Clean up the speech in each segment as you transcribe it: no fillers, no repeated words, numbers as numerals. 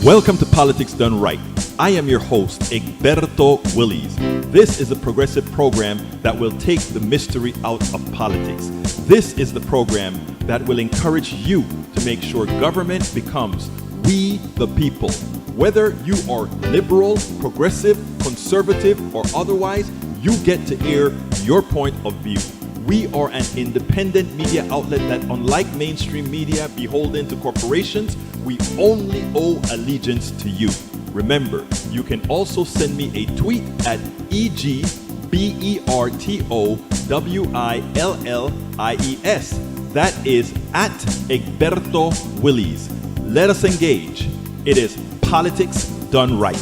Welcome to Politics Done Right. I am your host, Egberto Willies. This is a progressive program that will take the mystery out of politics. This is the program that will encourage you to make sure government becomes we the people. Whether you are liberal, progressive, conservative, or otherwise, you get to air your point of view. We are an independent media outlet that, unlike mainstream media beholden to corporations, we only owe allegiance to you. Remember, you can also send me a tweet at EGBERTOWILLIES. That is at Egberto Willies. Let us engage. It is Politics Done Right.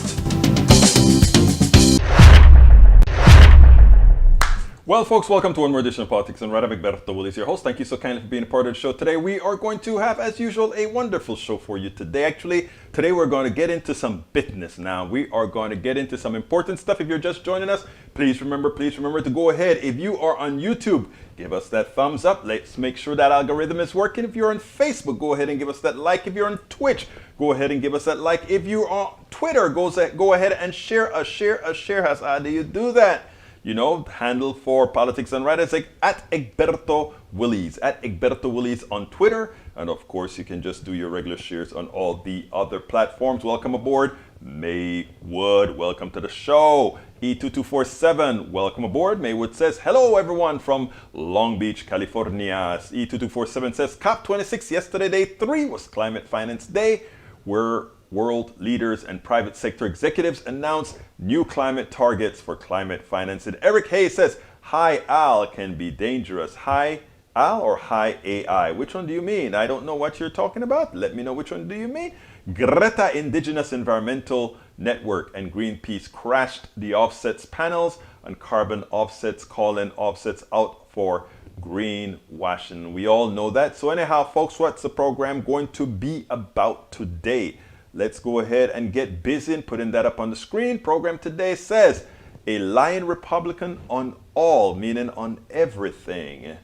Well, folks, welcome to one more edition of Politics and Right. I'm Egberto Willies, your host. Thank you so kindly for being a part of the show today. We are going to have, as usual, a wonderful show for you today. Actually, today we're going to get into some business now. We are going to get into some important stuff. If you're just joining us, please remember to go ahead. If you are on YouTube, give us that thumbs up. Let's make sure that algorithm is working. If you're on Facebook, go ahead and give us that like. If you're on Twitch, go ahead and give us that like. If you're on Twitter, go ahead and share. How do you do that? You know, handle for Politics and Right is like at Egberto Willies, at Egberto Willies on Twitter. And of course, you can just do your regular shares on all the other platforms. Welcome aboard, Maywood. Welcome to the show. E2247, welcome aboard. Maywood says, hello everyone from Long Beach, California. E2247 says, COP26 yesterday, day 3 was Climate Finance Day, where world leaders and private sector executives announced new climate targets for climate finance. And Eric Hayes says, high Al can be dangerous. High Al or high AI? Which one do you mean? I don't know what you're talking about. Let me know which one do you mean. Greta Indigenous Environmental Network and Greenpeace crashed the offsets panels on carbon offsets, calling offsets out for greenwashing. We all know that. So anyhow, folks, what's the program going to be about today? Let's go ahead and get busy and putting that up on the screen. Program today says, a lying Republican on all, meaning on everything.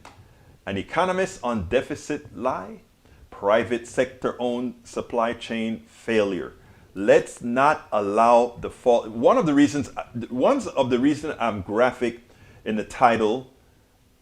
An economist on deficit lie. Private sector owned supply chain failure. Let's not allow the fall. One of the reasons I'm graphic in the title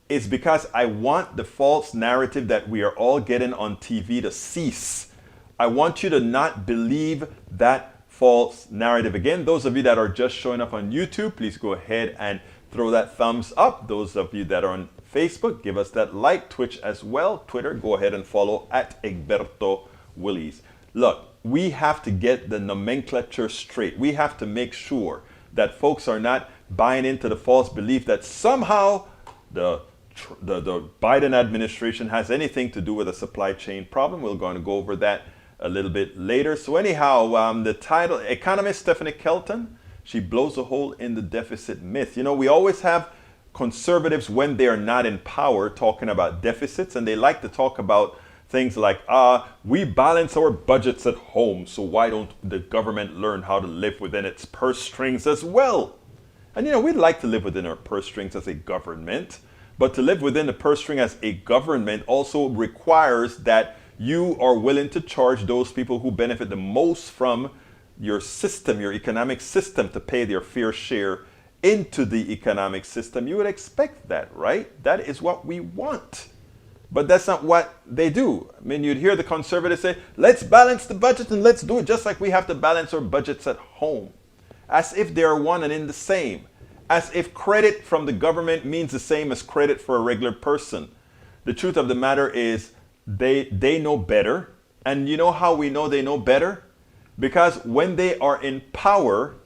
is because I want the false narrative that we are all getting on TV to cease. I want you to not believe that false narrative. Again, those of you that are just showing up on YouTube, please go ahead and throw that thumbs up. Those of you that are on Facebook, give us that like. Twitch as well. Twitter, go ahead and follow at Egberto Willies. Look, we have to get the nomenclature straight. We have to make sure that folks are not buying into the false belief that somehow the Biden administration has anything to do with a supply chain problem. We're going to go over that a little bit later. So anyhow, the title, Economist Stephanie Kelton, she blows a hole in the deficit myth. You know, we always have conservatives when they are not in power talking about deficits, and they like to talk about things like, we balance our budgets at home, so why don't the government learn how to live within its purse strings as well? And you know, we'd like to live within our purse strings as a government, but to live within the purse string as a government also requires that you are willing to charge those people who benefit the most from your system, your economic system, to pay their fair share into the economic system. You would expect that, right? That is what we want. But that's not what they do. I mean, you'd hear the conservatives say, let's balance the budget and let's do it just like we have to balance our budgets at home. As if they are one and in the same. As if credit from the government means the same as credit for a regular person. The truth of the matter is, they know better. And you know how we know they know better? Because when they are in power,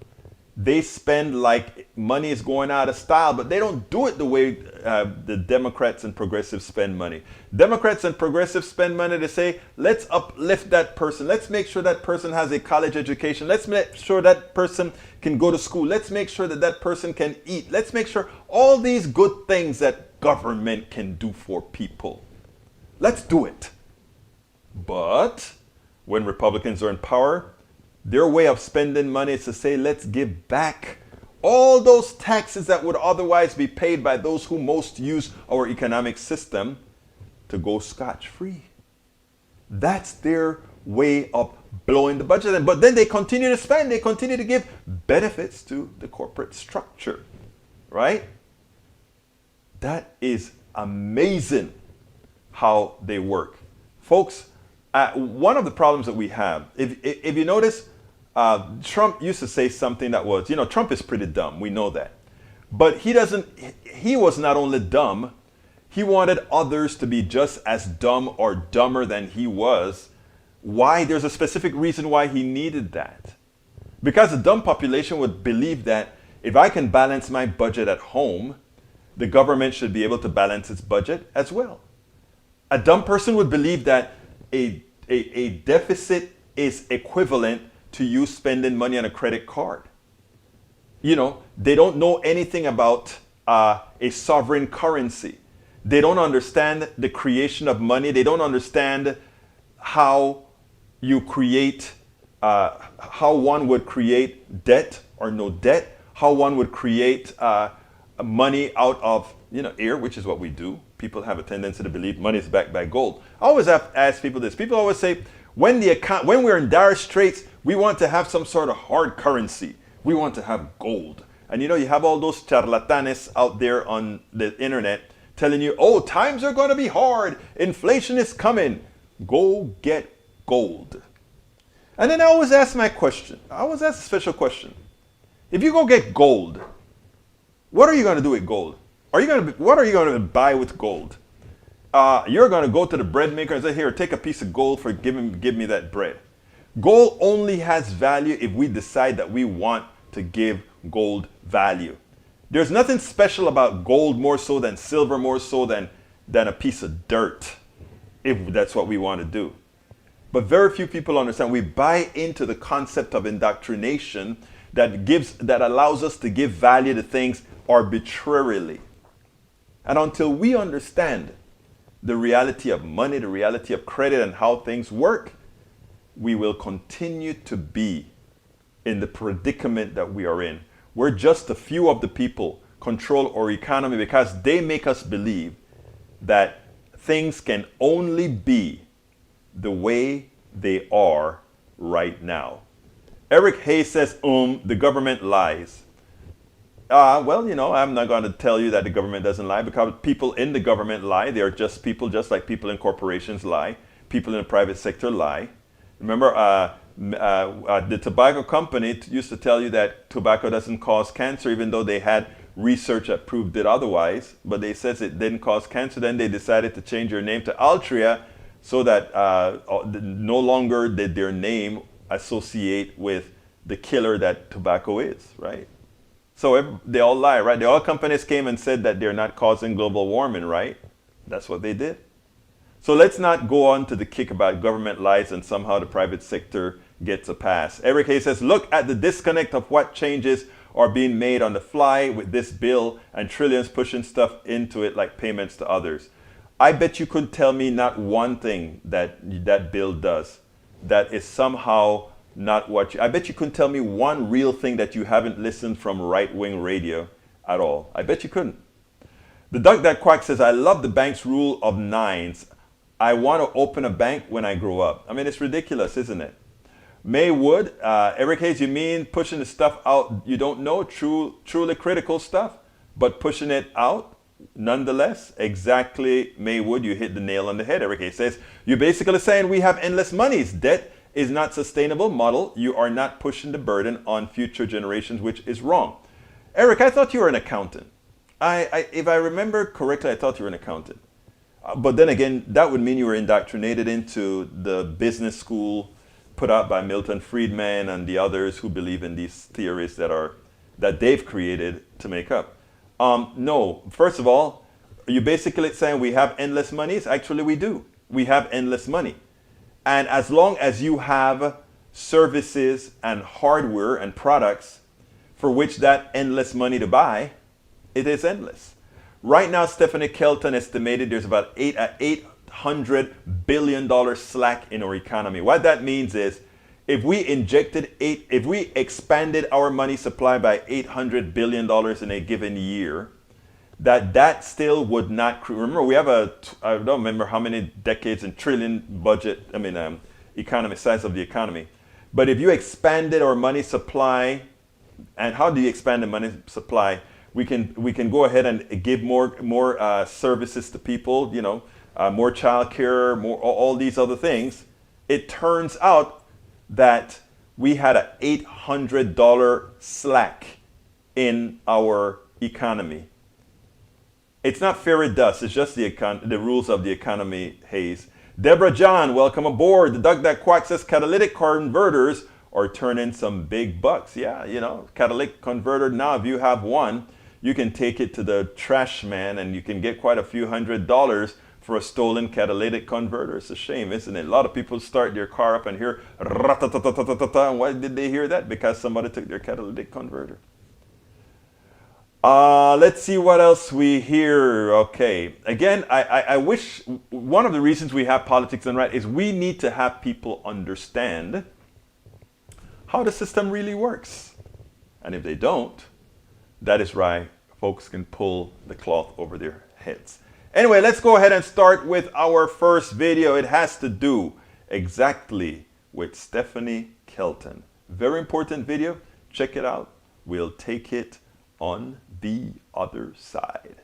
they spend like money is going out of style, but they don't do it the way the Democrats and progressives spend money. Democrats and progressives spend money to say, let's uplift that person. Let's make sure that person has a college education. Let's make sure that person can go to school. Let's make sure that that person can eat. Let's make sure all these good things that government can do for people. Let's do it. But when Republicans are in power, their way of spending money is to say, let's give back all those taxes that would otherwise be paid by those who most use our economic system to go scotch-free. That's their way of blowing the budget. But then they continue to spend, they continue to give benefits to the corporate structure, right? That is amazing how they work. Folks, one of the problems that we have, if you notice, Trump used to say something that was, Trump is pretty dumb. We know that. But he was not only dumb, he wanted others to be just as dumb or dumber than he was. Why? There's a specific reason why he needed that. Because the dumb population would believe that if I can balance my budget at home, the government should be able to balance its budget as well. A dumb person would believe that a deficit is equivalent to you spending money on a credit card. They don't know anything about a sovereign currency. They don't understand the creation of money. They don't understand how you create, how one would create debt or no debt, how one would create money out of air, which is what we do. People have a tendency to believe money is backed by gold. I always have asked people this. People always say, when we're in dire straits, we want to have some sort of hard currency. We want to have gold. And you have all those charlatanes out there on the internet telling you, oh, times are going to be hard. Inflation is coming. Go get gold. And then I always ask my question. I always ask a special question. If you go get gold, what are you going to do with gold? What are you going to buy with gold? You're going to go to the bread maker and say, here, take a piece of gold for give me that bread. Gold only has value if we decide that we want to give gold value. There's nothing special about gold more so than silver, more so than a piece of dirt, if that's what we want to do. But very few people understand. We buy into the concept of indoctrination that allows us to give value to things arbitrarily. And until we understand the reality of money, the reality of credit, and how things work, we will continue to be in the predicament that we are in. We're just a few of the people control our economy because they make us believe that things can only be the way they are right now. Eric Hayes says, the government lies. Well, I'm not going to tell you that the government doesn't lie, because people in the government lie. They are just people, just like people in corporations lie. People in the private sector lie. Remember, the tobacco company used to tell you that tobacco doesn't cause cancer, even though they had research that proved it otherwise. But they said it didn't cause cancer. Then they decided to change their name to Altria so that no longer did their name associate with the killer that tobacco is, right? So they all lie, right? The oil companies came and said that they're not causing global warming, right? That's what they did. So let's not go on to the kick about government lies and somehow the private sector gets a pass. Eric Hayes says, look at the disconnect of what changes are being made on the fly with this bill and trillions pushing stuff into it like payments to others. I bet you couldn't tell me not one thing that bill does that is somehow not what I bet you couldn't tell me one real thing that you haven't listened from right-wing radio at all. I bet you couldn't. The Duck That Quack says, I love the bank's rule of nines. I want to open a bank when I grow up. I mean, it's ridiculous, isn't it? May Wood, Eric Hayes, you mean pushing the stuff out you don't know, truly critical stuff, but pushing it out nonetheless? Exactly, May Wood, you hit the nail on the head. Eric Hayes says, you're basically saying we have endless monies. Debt is not sustainable model. You are not pushing the burden on future generations, which is wrong. Eric, I thought you were an accountant. If I remember correctly, I thought you were an accountant. But then again, that would mean you were indoctrinated into the business school put out by Milton Friedman and the others who believe in these theories that they've created to make up. No, first of all, are you basically saying we have endless monies? Actually, we do. We have endless money. And as long as you have services and hardware and products for which that endless money to buy, it is endless. Right now, Stephanie Kelton estimated there's about $800 billion slack in our economy. What that means is if we expanded our money supply by $800 billion in a given year, that still would not, remember we have I don't remember how many decades and trillion budget, economy, size of the economy. But if you expanded our money supply, and how do you expand the money supply? We can go ahead and give more services to people, you know, more childcare, more all these other things. It turns out that we had an $800 slack in our economy. It's not fairy dust, it's just the rules of the economy, Hayes. Deborah John, welcome aboard. The Duck That Quack says catalytic converters are turning some big bucks. Yeah, you know, catalytic converter, now if you have one, you can take it to the trash man and you can get quite a few $100s for a stolen catalytic converter. It's a shame, isn't it? A lot of people start their car up and hear rat-a-ta-ta-ta-ta-ta, and why did they hear that? Because somebody took their catalytic converter. Let's see what else we hear. Okay, again, I wish one of the reasons we have Politics Done Right is we need to have people understand how the system really works. And if they don't, that is why folks can pull the cloth over their heads. Anyway, let's go ahead and start with our first video. It has to do exactly with Stephanie Kelton. Very important video. Check it out. We'll take it on the other side.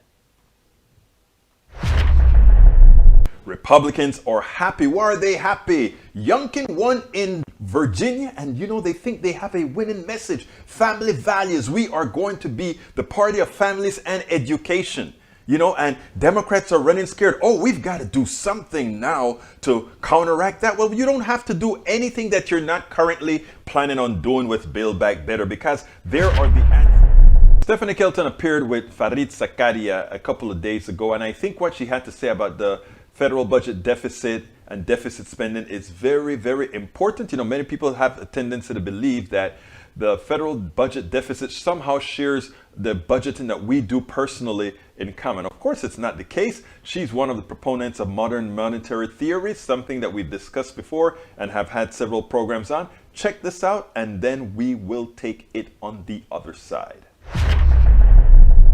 Republicans are happy. Why are they happy? Youngkin won in Virginia, and you know, they think they have a winning message. Family values. We are going to be the party of families and education. You know, and Democrats are running scared. Oh, we've got to do something now to counteract that. Well, you don't have to do anything that you're not currently planning on doing with Build Back Better, because there are the answers. Stephanie Kelton appeared with Farid Zakaria a couple of days ago, and I think what she had to say about the federal budget deficit and deficit spending is very, very important. You know, many people have a tendency to believe that the federal budget deficit somehow shares the budgeting that we do personally in common. Of course, it's not the case. She's one of the proponents of modern monetary theory, something that we've discussed before and have had several programs on. Check this out, and then we will take it on the other side.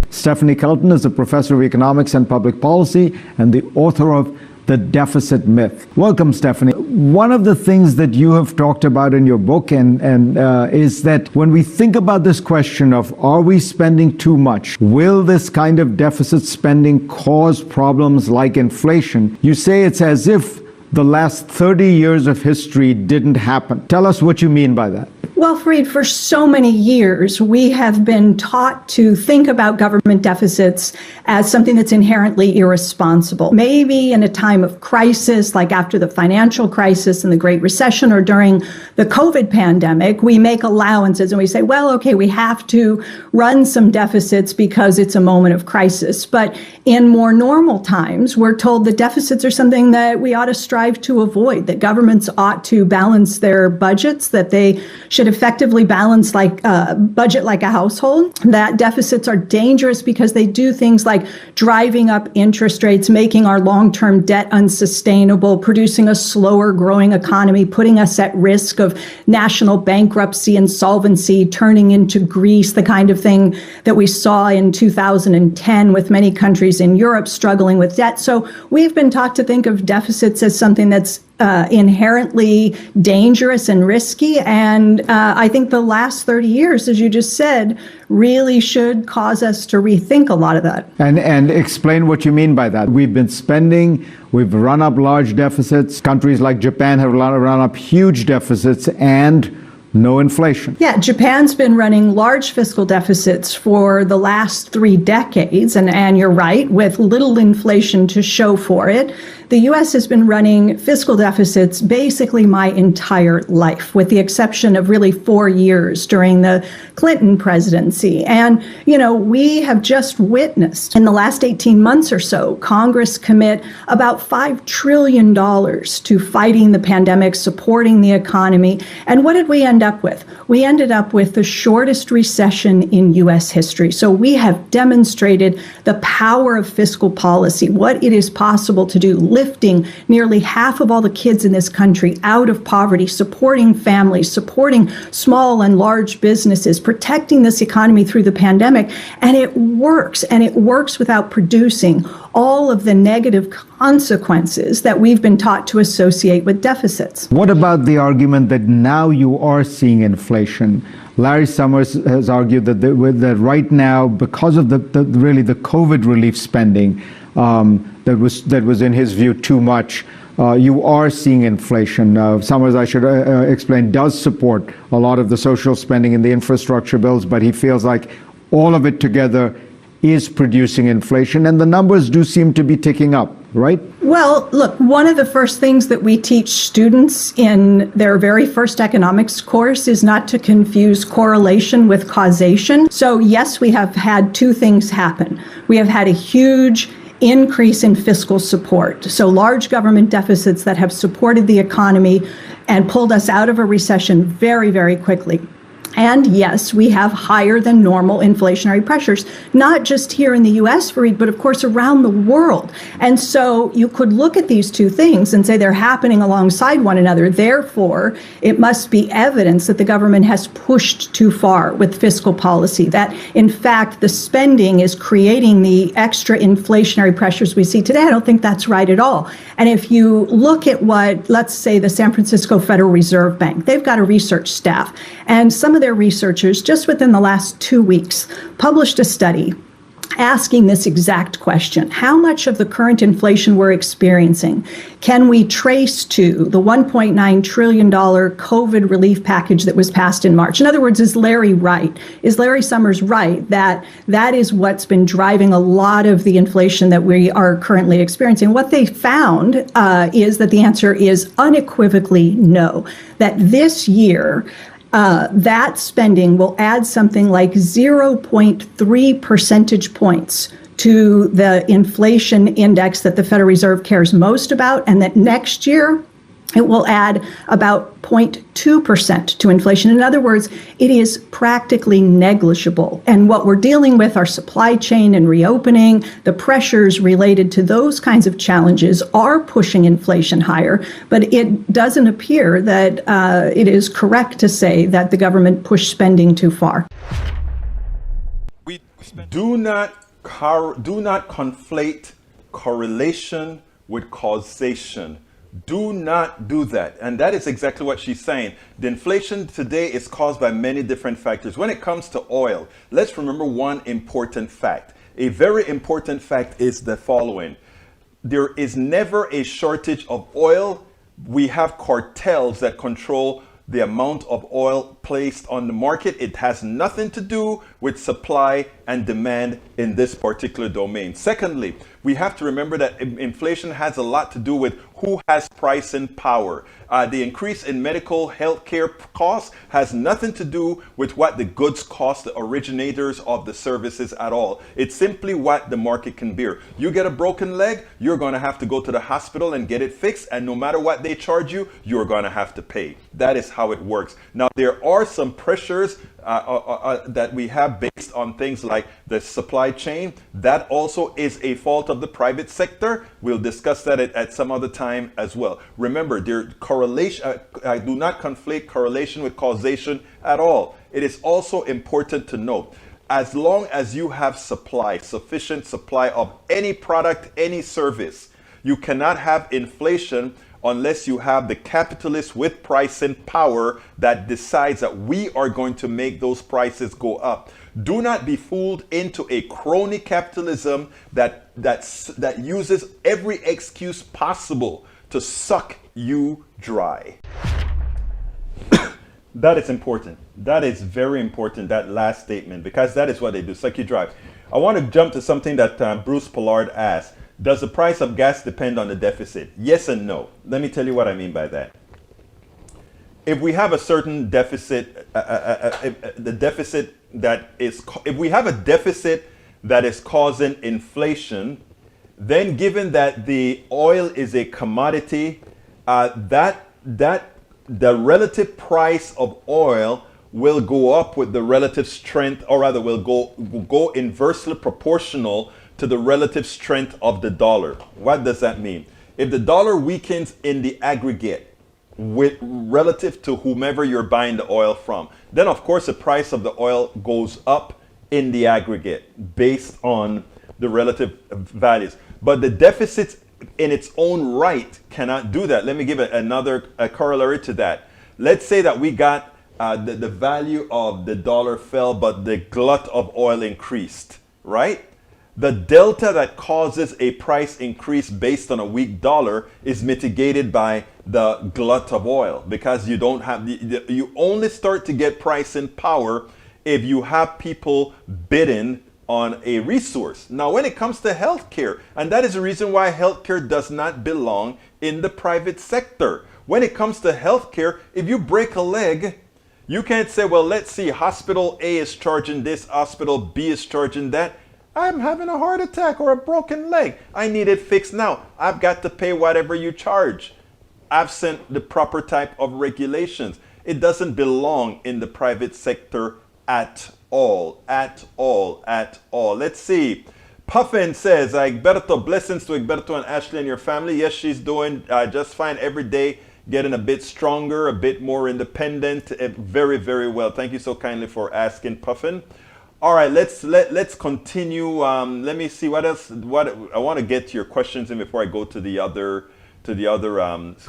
Stephanie Kelton is a professor of economics and public policy and the author of The Deficit Myth. Welcome, Stephanie. One of the things that you have talked about in your book is that when we think about this question of are we spending too much, will this kind of deficit spending cause problems like inflation? You say it's as if the last 30 years of history didn't happen. Tell us what you mean by that. Well, Fareed, for so many years, we have been taught to think about government deficits as something that's inherently irresponsible. Maybe in a time of crisis, like after the financial crisis and the Great Recession or during the COVID pandemic, we make allowances and we say, well, okay, we have to run some deficits because it's a moment of crisis. But in more normal times, we're told that deficits are something that we ought to strive to avoid, that governments ought to balance their budgets, that they should effectively balance like budget like a household, that deficits are dangerous because they do things like driving up interest rates, making our long-term debt unsustainable, producing a slower growing economy, putting us at risk of national bankruptcy, insolvency, turning into Greece, the kind of thing that we saw in 2010 with many countries in Europe struggling with debt. So we've been taught to think of deficits as something that's inherently dangerous and risky. And I think the last 30 years, as you just said, really should cause us to rethink a lot of that. And explain what you mean by that. We've been spending, we've run up large deficits. Countries like Japan have run up huge deficits and no inflation. Yeah, Japan's been running large fiscal deficits for the last 3 decades. And you're right, with little inflation to show for it. The U.S. has been running fiscal deficits basically my entire life, with the exception of really 4 years during the Clinton presidency. And, you know, we have just witnessed in the last 18 months or so, Congress commit about $5 trillion to fighting the pandemic, supporting the economy. And what did we end up with? We ended up with the shortest recession in U.S. history. So we have demonstrated the power of fiscal policy, what it is possible to do. lifting nearly half of all the kids in this country out of poverty, supporting families, supporting small and large businesses, protecting this economy through the pandemic. And it works without producing all of the negative consequences that we've been taught to associate with deficits. What about the argument that now you are seeing inflation? Larry Summers has argued that that right now, because of the COVID relief spending that was in his view too much, you are seeing inflation. Summers, I should explain, does support a lot of the social spending in the infrastructure bills, but he feels like all of it together is producing inflation, and the numbers do seem to be ticking up, right? Well, look, one of the first things that we teach students in their very first economics course is not to confuse correlation with causation. So yes, we have had two things happen. We have had a huge increase in fiscal support. So large government deficits that have supported the economy and pulled us out of a recession very, very quickly. And yes, we have higher than normal inflationary pressures, not just here in the US, Fareed, but of course around the world. And so you could look at these two things and say they're happening alongside one another. Therefore, it must be evidence that the government has pushed too far with fiscal policy, that in fact the spending is creating the extra inflationary pressures we see today. I don't think that's right at all. And if you look at what, let's say, the San Francisco Federal Reserve Bank, they've got a research staff, and some of their researchers just within the last 2 weeks published a study asking this exact question. How much of the current inflation we're experiencing can we trace to the $1.9 trillion COVID relief package that was passed in March? In other words, is Larry right? Is Larry Summers right that that is what's been driving a lot of the inflation that we are currently experiencing? What they found is that the answer is unequivocally no, that this year, that spending will add something like 0.3 percentage points to the inflation index that the Federal Reserve cares most about, and that next year it will add about 0.2% to inflation. In other words, it is practically negligible. And what we're dealing with are supply chain and reopening. The pressures related to those kinds of challenges are pushing inflation higher, but it doesn't appear that it is correct to say that the government pushed spending too far. Do not conflate correlation with causation. Do not do that. And that is exactly what she's saying. The inflation today is caused by many different factors. When it comes to oil, let's remember one important fact. A very important fact is the following. There is never a shortage of oil. We have cartels that control the amount of oil placed on the market. It has nothing to do with supply and demand in this particular domain. Secondly, we have to remember that inflation has a lot to do with who has pricing power. The increase in medical health care costs has nothing to do with what the goods cost the originators of the services at all. It's simply what the market can bear. You get a broken leg, you're going to have to go to the hospital and get it fixed, and no matter what they charge you, you're going to have to pay. That is how it works. Now, there are some pressures that we have based on things like the supply chain. That also is a fault of the private sector. We'll discuss that at some other time as well. Remember, correlation. I do not conflate correlation with causation at all. It is also important to note, as long as you have supply, sufficient supply of any product, any service, you cannot have inflation unless you have the capitalists with pricing power that decides that we are going to make those prices go up. Do not be fooled into a crony capitalism that uses every excuse possible to suck you dry. That is important. That is very important, that last statement, because that is what they do, suck you dry. I want to jump to something that Bruce Pollard asked. Does the price of gas depend on the deficit? Yes and no. Let me tell you what I mean by that. If we have a certain deficit, if we have a deficit that is causing inflation, then given that the oil is a commodity, the relative price of oil will go up with the relative strength, or rather will go inversely proportional to the relative strength of the dollar. What does that mean? If the dollar weakens in the aggregate with relative to whomever you're buying the oil from, then of course the price of the oil goes up in the aggregate based on the relative values. But the deficits in its own right cannot do that. Let me give another corollary to that. Let's say that we got the value of the dollar fell, but the glut of oil increased, right? The delta that causes a price increase based on a weak dollar is mitigated by the glut of oil, because you don't have you only start to get pricing power if you have people bidding on a resource. Now, when it comes to healthcare, and that is the reason why healthcare does not belong in the private sector. When it comes to healthcare, if you break a leg, you can't say, well, let's see, hospital A is charging this, hospital B is charging that. I'm having a heart attack or a broken leg. I need it fixed now. I've got to pay whatever you charge, absent the proper type of regulations. It doesn't belong in the private sector at all, at all, at all. Let's see. Puffin says, Egberto, blessings to Egberto and Ashley and your family. Yes, she's doing just fine every day, getting a bit stronger, a bit more independent. Very, very well. Thank you so kindly for asking, Puffin. All right, let's continue. Let me see what else. What I want to get to your questions in before I go to the other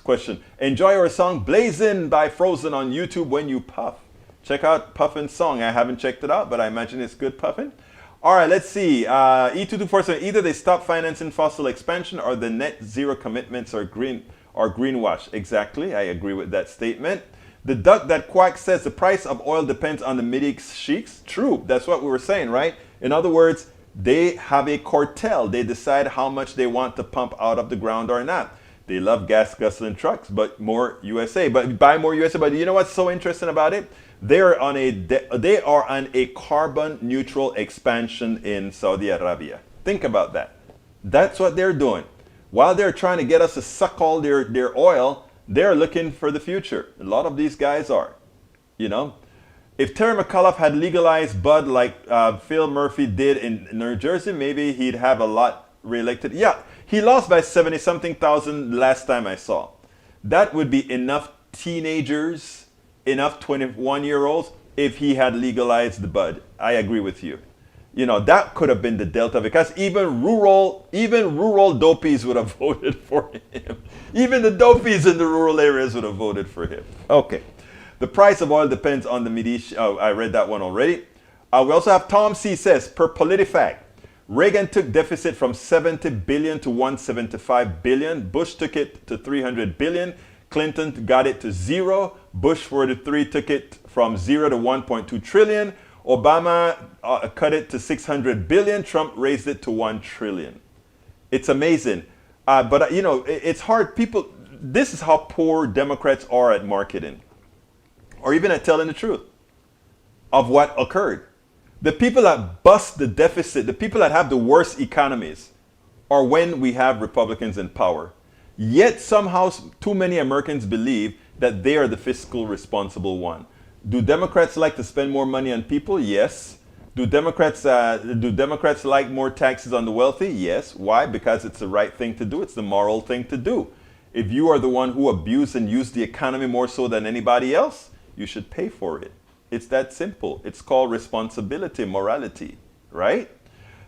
question. Enjoy our song "Blazin" by Frozen on YouTube when you puff. Check out Puffin's song. I haven't checked it out, but I imagine it's good, Puffin. All right, let's see. E2247. Either they stop financing fossil expansion, or the net zero commitments are greenwash. Exactly, I agree with that statement. The duck that quacks says the price of oil depends on the Middle sheiks. True, that's what we were saying, right? In other words, they have a cartel. They decide how much they want to pump out of the ground or not. They love gas guzzling trucks, but more USA. But buy more USA. But you know what's so interesting about it? They are on a carbon neutral expansion in Saudi Arabia. Think about that. That's what they're doing. While they're trying to get us to suck all their oil, they're looking for the future. A lot of these guys are, you know. If Terry McAuliffe had legalized Bud like Phil Murphy did in New Jersey, maybe he'd have a lot reelected. Yeah, he lost by 70-something thousand last time I saw. That would be enough teenagers, enough 21-year-olds if he had legalized the Bud. I agree with you. You know, that could have been the delta, because even rural dopies would have voted for him. Even the dopies in the rural areas would have voted for him. Okay. The price of oil depends on the Medici. Oh, I read that one already. We also have Tom C. says, per PolitiFact, Reagan took deficit from 70 billion to 175 billion. Bush took it to 300 billion. Clinton got it to zero. Bush 43 took it from 0 to 1.2 trillion. Obama cut it to 600 billion. Trump raised it to 1 trillion. It's amazing. But you know, it's hard. People, this is how poor Democrats are at marketing, or even at telling the truth of what occurred. The people that bust the deficit, the people that have the worst economies, are when we have Republicans in power. Yet somehow too many Americans believe that they are the fiscal responsible one. Do Democrats like to spend more money on people? Yes. Do Democrats like more taxes on the wealthy? Yes. Why? Because it's the right thing to do. It's the moral thing to do. If you are the one who abused and used the economy more so than anybody else, you should pay for it. It's that simple. It's called responsibility, morality, right?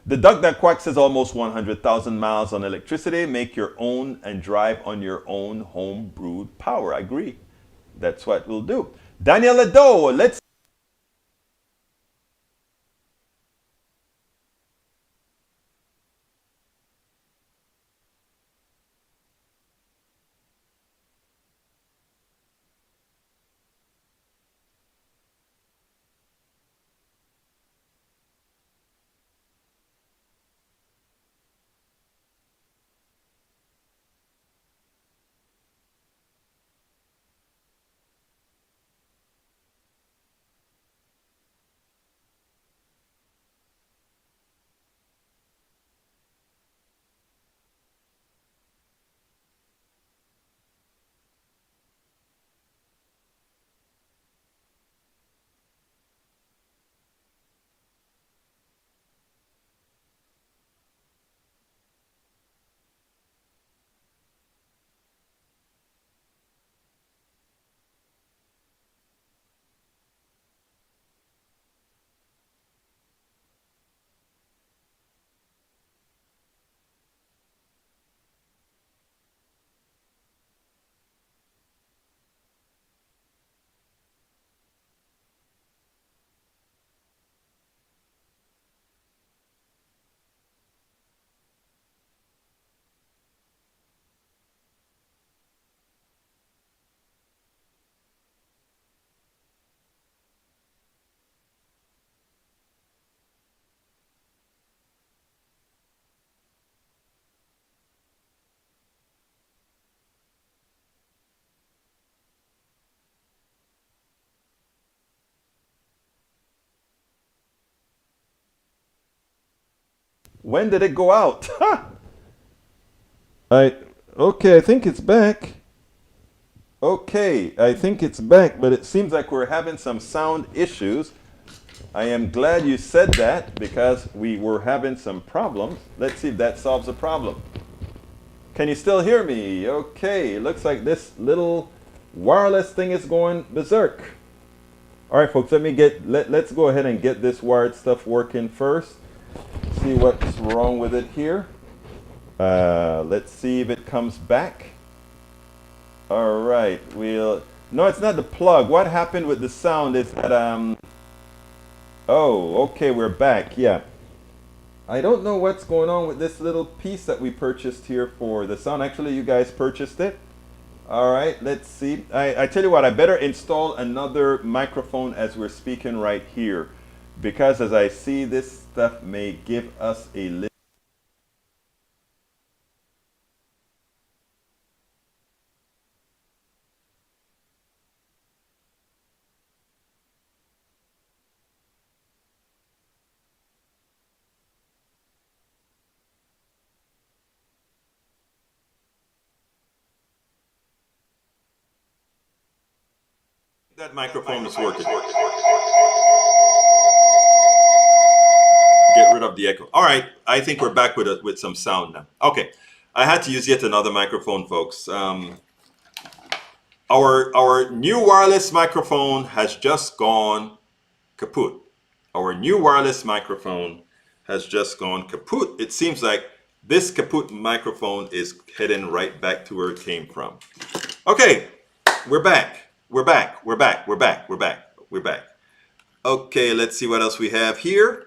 The duck that quacks says almost 100,000 miles on electricity. Make your own and drive on your own home brewed power. I agree. That's what we'll do. Daniel Ledo, let's When did it go out? Okay, I think it's back. Okay, I think it's back, but it seems like we're having some sound issues. I am glad you said that because we were having some problems. Let's see if that solves the problem. Can you still hear me? Okay, looks like this little wireless thing is going berserk. All right, folks, let's go ahead and get this wired stuff working first. See what's wrong with it here. Let's see if it comes back. All right, no, it's not the plug. What happened with the sound is that, oh, okay, we're back, yeah. I don't know what's going on with this little piece that we purchased here for the sound. Actually, you guys purchased it. All right, let's see. I tell you what, I better install another microphone as we're speaking right here, because as I see, this stuff may give us a little. That microphone is working. Get rid of the echo. All right, I think we're back with some sound now. Okay, I had to use yet another microphone, folks. Our new wireless microphone has just gone kaput. Our new wireless microphone has just gone kaput. It seems like this kaput microphone is heading right back to where it came from. Okay, we're back. We're back. Okay, let's see what else we have here.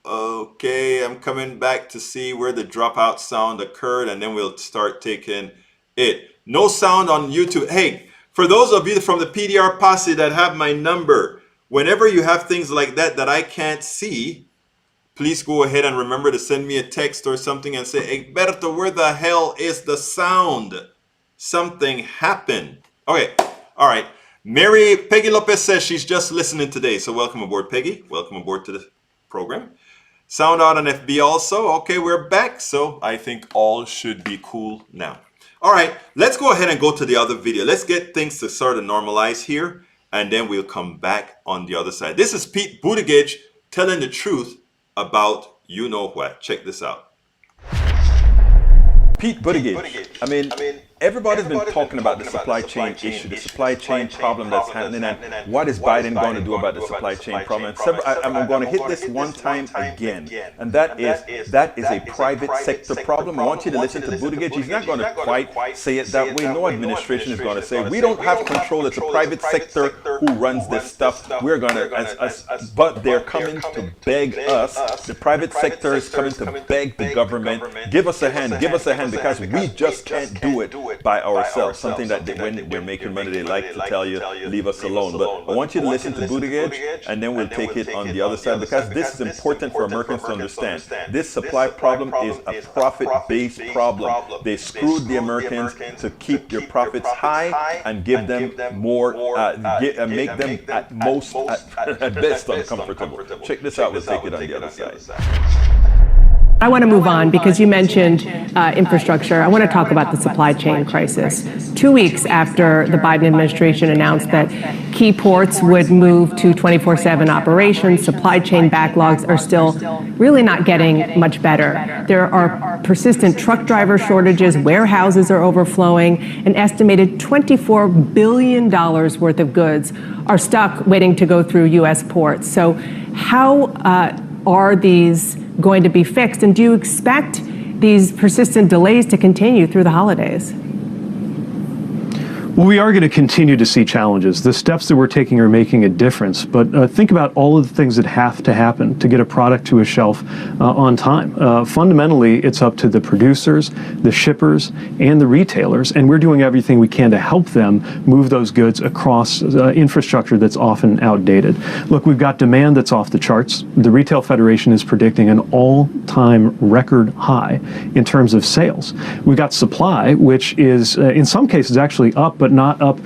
Okay, I'm coming back to see where the dropout sound occurred, and then we'll start taking it. No sound on YouTube. Hey, for those of you from the PDR posse that have my number, whenever you have things like that I can't see, please go ahead and remember to send me a text or something and say, Egberto, where the hell is the sound? Something happened. Okay. All right. Peggy Lopez says she's just listening today. So welcome aboard, Peggy. Welcome aboard to the program. Sound out on FB also. Okay, we're back. So I think all should be cool now. All right, let's go ahead and go to the other video. Let's get things to sort of normalize here, and then we'll come back on the other side. This is Pete Buttigieg telling the truth about you know what. Check this out. Pete Buttigieg. I mean, everybody's been talking about the supply chain issue, the supply chain problem that's happening, and what is Biden going to do about the supply chain problem? I'm going to hit this one time again, and that is a private sector problem. I want you to listen to Buttigieg. He's not going to quite say it that way. No administration is going to say, we don't have control. It's a private sector who runs this stuff. We're going to, but they're coming to beg us. The private sector is coming to beg the government, give us a hand, because we just can't do it by ourselves. Something that when we're making money, they like to tell you, leave us alone. But I want you to listen to Buttigieg, and then we'll take it on the other side, because this is important for Americans to understand. This supply problem is a profit-based problem. They screwed the Americans to keep their profits high and give them more, make them at best uncomfortable. Check this out. We'll take it on the other side. I want to move on because you mentioned infrastructure. I want to talk about the supply chain crisis. 2 weeks after the Biden administration announced that key ports would move to 24/7 operations, supply chain backlogs are still really not getting much better. There are persistent truck driver shortages, warehouses are overflowing, an estimated $24 billion worth of goods are stuck waiting to go through U.S. ports. So how are these going to be fixed? And do you expect these persistent delays to continue through the holidays? Well, we are going to continue to see challenges. The steps that we're taking are making a difference. But think about all of the things that have to happen to get a product to a shelf on time. Fundamentally, it's up to the producers, the shippers, and the retailers. And we're doing everything we can to help them move those goods across infrastructure that's often outdated. Look, we've got demand that's off the charts. The Retail Federation is predicting an all-time record high in terms of sales. We've got supply, which is in some cases actually up, but not up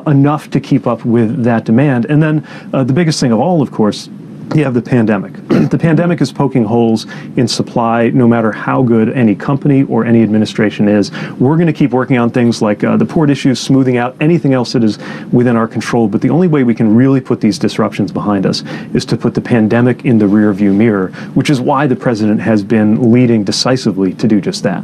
enough to keep up with that demand. And then the biggest thing of all, of course, you have the pandemic. The pandemic is poking holes in supply no matter how good any company or any administration is. We're going to keep working on things like the port issues, smoothing out anything else that is within our control. But the only way we can really put these disruptions behind us is to put the pandemic in the rearview mirror, which is why the president has been leading decisively to do just that.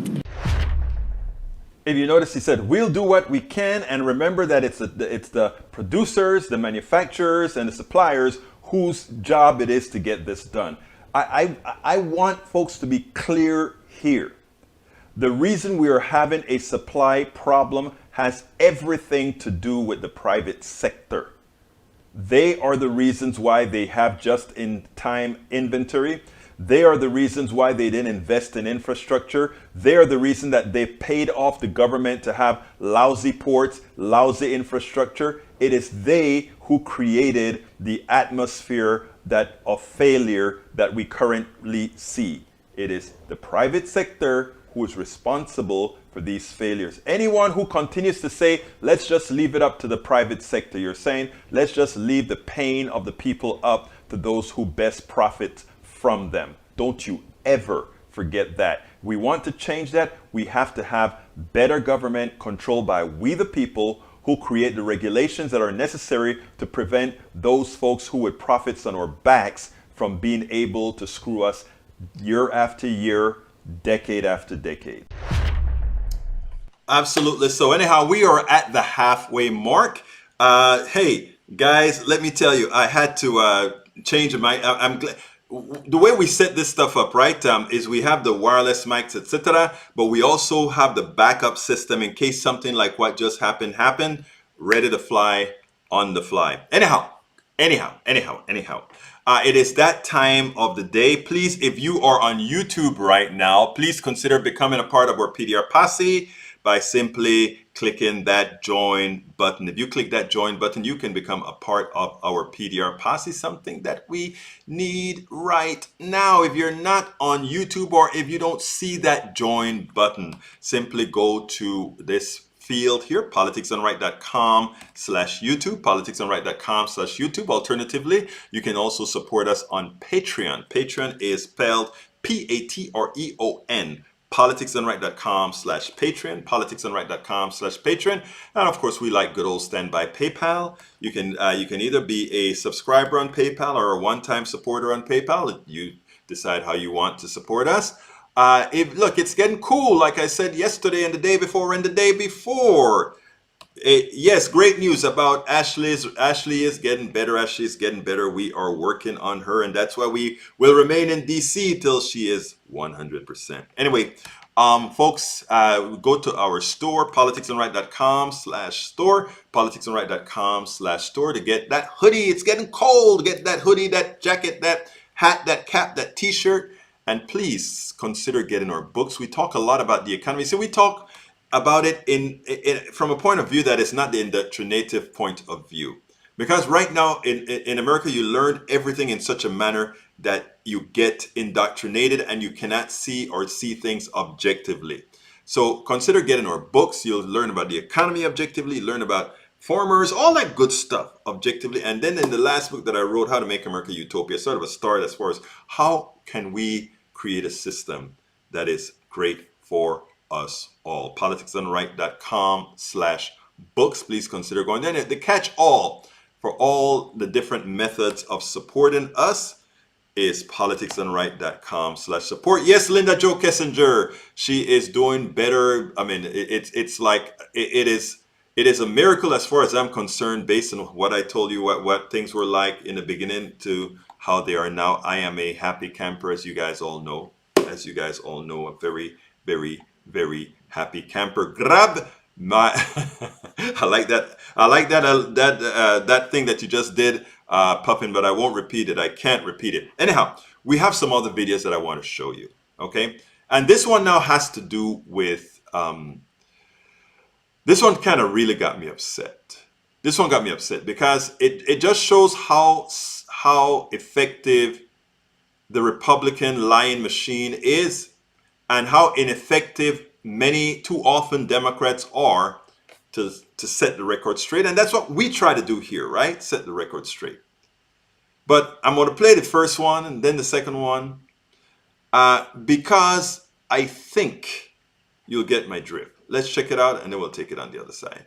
If you notice, he said, we'll do what we can, and remember that it's the producers, the manufacturers, and the suppliers whose job it is to get this done. I want folks to be clear here. The reason we are having a supply problem has everything to do with the private sector. They are the reasons why they have just-in-time inventory. They are the reasons why they didn't invest in infrastructure. They are the reason that they paid off the government to have lousy ports, lousy infrastructure. It is they who created the atmosphere of failure that we currently see. It is the private sector who is responsible for these failures. Anyone who continues to say, let's just leave it up to the private sector, you're saying, let's just leave the pain of the people up to those who best profit from them. Don't you ever forget that. We want to change that. We have to have better government controlled by we the people who create the regulations that are necessary to prevent those folks who would profit on our backs from being able to screw us year after year, decade after decade. Absolutely. So anyhow, we are at the halfway mark. Hey guys, let me tell you, I had to change my. I'm glad. The way we set this stuff up, right, is we have the wireless mics, etc., but we also have the backup system in case something like what just happened, ready to fly on the fly. Anyhow. It is that time of the day. Please, if you are on YouTube right now, please consider becoming a part of our PDR Posse by simply clicking that join button. If you click that join button, you can become a part of our PDR Posse, something that we need right now. If you're not on YouTube or if you don't see that join button, simply go to this field here, politicsdoneright.com/YouTube, politicsdoneright.com/YouTube. Alternatively, you can also support us on Patreon. Patreon is spelled Patreon. politicsdoneright.com/Patreon, politicsdoneright.com/Patreon. And of course, we like good old standby PayPal. You can either be a subscriber on PayPal or a one-time supporter on PayPal. You decide how you want to support us. Look, it's getting cool. Like I said yesterday and the day before and the day before. Yes, great news about Ashley. Ashley is getting better. Ashley is getting better. We are working on her, and that's why we will remain in DC till she is 100%. Anyway, folks, go to our store, politicsdoneright.com/store, politicsdoneright.com/store to get that hoodie. It's getting cold. Get that hoodie, that jacket, that hat, that cap, that t-shirt, and please consider getting our books. We talk a lot about the economy. So we talk about it from a point of view that is not the indoctrinative point of view. Because right now in America, you learn everything in such a manner that you get indoctrinated and you cannot see things objectively. So consider getting our books. You'll learn about the economy objectively, learn about farmers, all that good stuff objectively. And then in the last book that I wrote, How to Make America Utopia, sort of a start as far as how can we create a system that is great for us all. politicsdoneright.com/books. Please consider going there. The catch all for all the different methods of supporting us is politicsdoneright.com/support. Yes, Linda Jo Kessinger, she is doing better. I mean, it's like it is a miracle as far as I'm concerned, based on what I told you, what things were like in the beginning to how they are now. I am a happy camper, as you guys all know. As you guys all know, a very, very, very happy camper. Grab my I like that that thing that you just did, Puffin, but I won't repeat it. I can't repeat it. Anyhow, we have some other videos that I want to show you. Okay, and this one now has to do with this one kind of really got me upset. This one got me upset because it just shows how effective the Republican lying machine is, and how ineffective too often Democrats are to set the record straight. And that's what we try to do here, right? Set the record straight. But I'm going to play the first one and then the second one because I think you'll get my drift. Let's check it out and then we'll take it on the other side.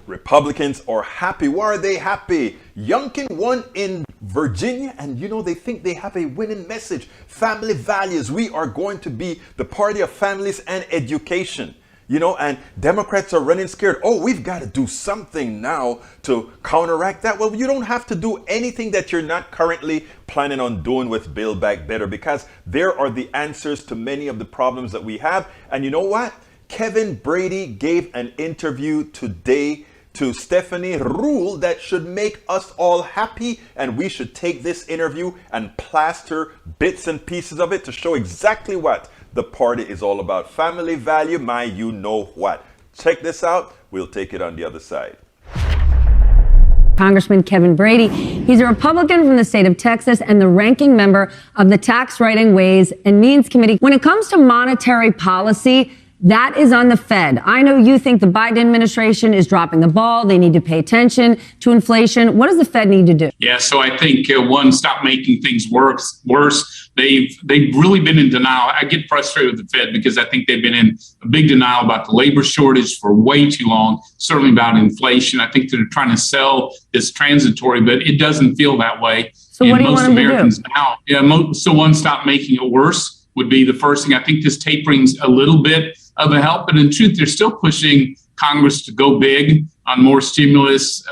Republicans are happy. Why are they happy? Youngkin won in Virginia, and they think they have a winning message. Family values. We are going to be the party of families and education. And Democrats are running scared. Oh, we've got to do something now to counteract that. Well, you don't have to do anything that you're not currently planning on doing with Build Back Better, because there are the answers to many of the problems that we have. And you know what? Kevin Brady gave an interview today to Stephanie Rule that should make us all happy, and we should take this interview and plaster bits and pieces of it to show exactly what the party is all about. Family value, my you know what. Check this out. We'll take it on the other side. Congressman Kevin Brady. He's a Republican from the state of Texas and the ranking member of the Tax Writing Ways and Means Committee. When it comes to monetary policy, that is on the Fed. I know you think the Biden administration is dropping the ball. They need to pay attention to inflation. What does the Fed need to do? Yeah, so I think one, stop making things worse. They've really been in denial. I get frustrated with the Fed because I think they've been in a big denial about the labor shortage for way too long, certainly about inflation. I think they're trying to sell this transitory, but it doesn't feel that way. So what do you want them to do? Now, so one, stop making it worse would be the first thing. I think this tapering's a little bit of a help, but in truth, they're still pushing Congress to go big on more stimulus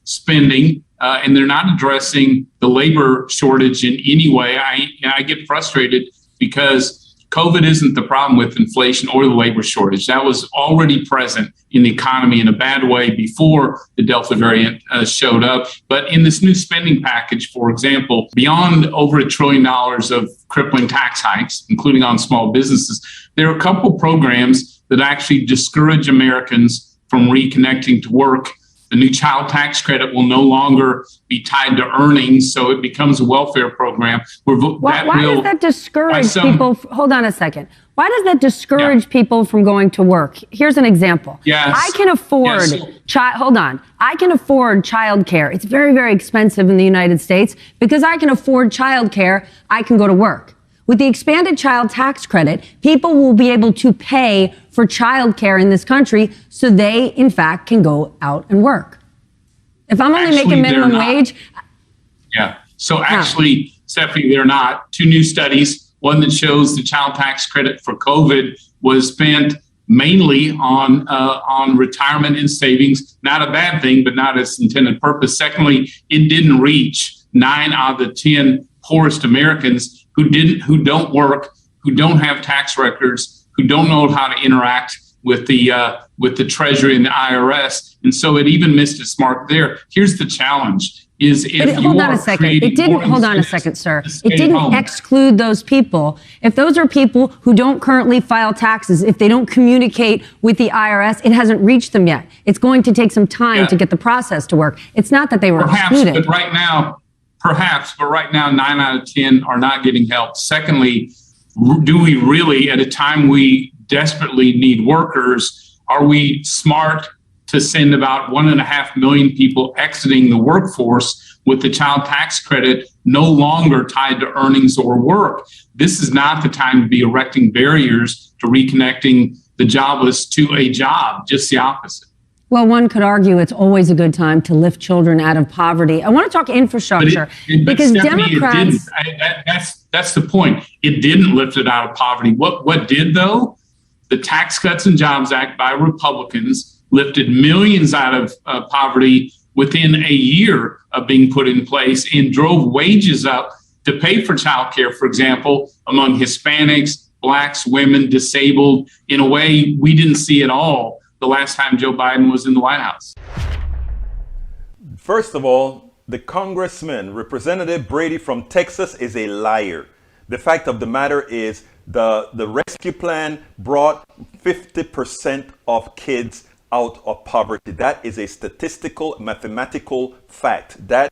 spending, and they're not addressing the labor shortage in any way. I get frustrated because COVID isn't the problem with inflation or the labor shortage. That was already present in the economy in a bad way before the Delta variant showed up. But in this new spending package, for example, beyond over $1 trillion of crippling tax hikes, including on small businesses, there are a couple programs that actually discourage Americans from reconnecting to work. The new child tax credit will no longer be tied to earnings, so it becomes a welfare program. Why does that discourage people? Hold on a second. Why does that discourage people from going to work? Here's an example. Yes. I can afford hold on. I can afford childcare. It's very, very expensive in the United States. Because I can afford childcare, I can go to work. With the expanded child tax credit, people will be able to pay for childcare in this country so they, in fact, can go out and work. If I'm only making minimum wage. Yeah. So actually, Stephanie, they're not. Two new studies, one that shows the child tax credit for COVID was spent mainly on retirement and savings. Not a bad thing, but not its intended purpose. Secondly, it didn't reach 9 out of the 10 poorest Americans who don't work, who don't have tax records, who don't know how to interact with the Treasury and the IRS, and so it even missed its mark there. Here's the challenge: is if hold on a second. It didn't. Hold on a second, sir. It didn't exclude those people. If those are people who don't currently file taxes, if they don't communicate with the IRS, it hasn't reached them yet. It's going to take some time to get the process to work. It's not that they were excluded. But right now, 9 out of 10 are not getting help. Secondly, do we really, at a time we desperately need workers, are we smart to send about 1.5 million people exiting the workforce with the child tax credit no longer tied to earnings or work? This is not the time to be erecting barriers to reconnecting the jobless to a job, just the opposite. Well, one could argue it's always a good time to lift children out of poverty. I want to talk infrastructure because Stephanie, Democrats. That's the point. It didn't lift it out of poverty. What did, though? The Tax Cuts and Jobs Act by Republicans lifted millions out of poverty within a year of being put in place and drove wages up to pay for childcare, for example, among Hispanics, Blacks, women, disabled, in a way we didn't see at all the last time Joe Biden was in the White House. First of all, the Congressman, Representative Brady from Texas, is a liar. The fact of the matter is the rescue plan brought 50% of kids out of poverty. That is a statistical, mathematical fact. That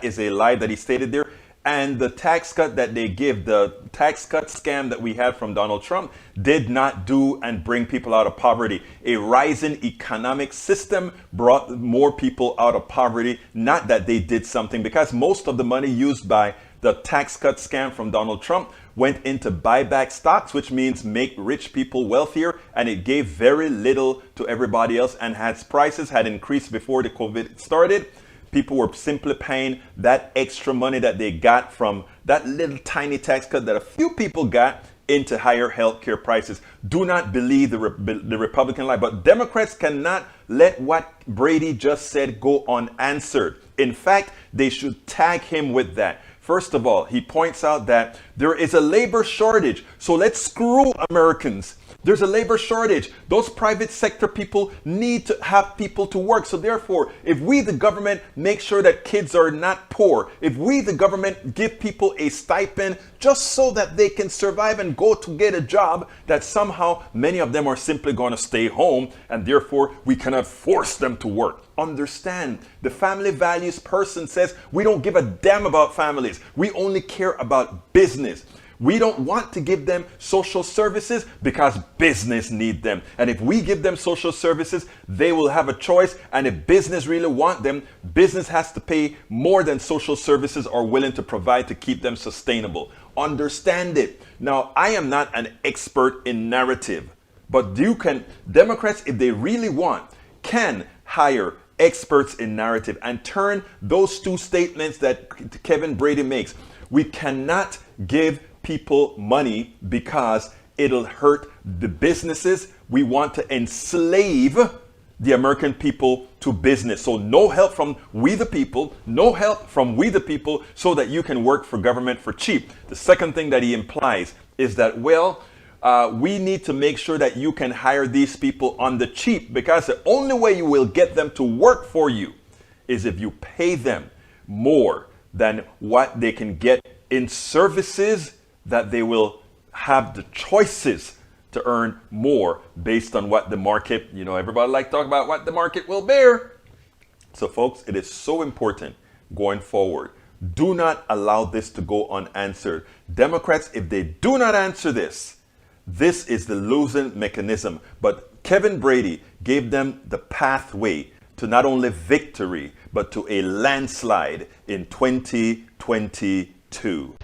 is a lie that he stated there. And the tax cut that they give, the tax cut scam that we had from Donald Trump, did not do and bring people out of poverty. A rising economic system brought more people out of poverty, not that they did something, because most of the money used by the tax cut scam from Donald Trump went into buyback stocks, which means make rich people wealthier, and it gave very little to everybody else. And as prices had increased before the COVID started, people were simply paying that extra money that they got from that little tiny tax cut that a few people got into higher healthcare prices. Do not believe the Republican lie. But Democrats cannot let what Brady just said go unanswered. In fact, they should tag him with that. First of all, he points out that there is a labor shortage. So let's screw Americans. There's a labor shortage. Those private sector people need to have people to work. So therefore, if we, the government, make sure that kids are not poor, if we, the government, give people a stipend just so that they can survive and go to get a job, that somehow many of them are simply going to stay home, and therefore we cannot force them to work. Understand, the family values person says we don't give a damn about families. We only care about business. We don't want to give them social services because business need them. And if we give them social services, they will have a choice. And if business really want them, business has to pay more than social services are willing to provide to keep them sustainable. Understand it. Now, I am not an expert in narrative, but Democrats, if they really want, can hire experts in narrative and turn those two statements that Kevin Brady makes. We cannot give people money because it'll hurt the businesses. We want to enslave the American people to business. So no help from we the people, no help from we the people so that you can work for government for cheap. The second thing that he implies is that, we need to make sure that you can hire these people on the cheap, because the only way you will get them to work for you is if you pay them more than what they can get in services that they will have the choices to earn more based on what the market, everybody like to talk about what the market will bear. So folks, it is so important going forward. Do not allow this to go unanswered. Democrats, if they do not answer this is the losing mechanism. But Kevin Brady gave them the pathway to not only victory, but to a landslide in 2022.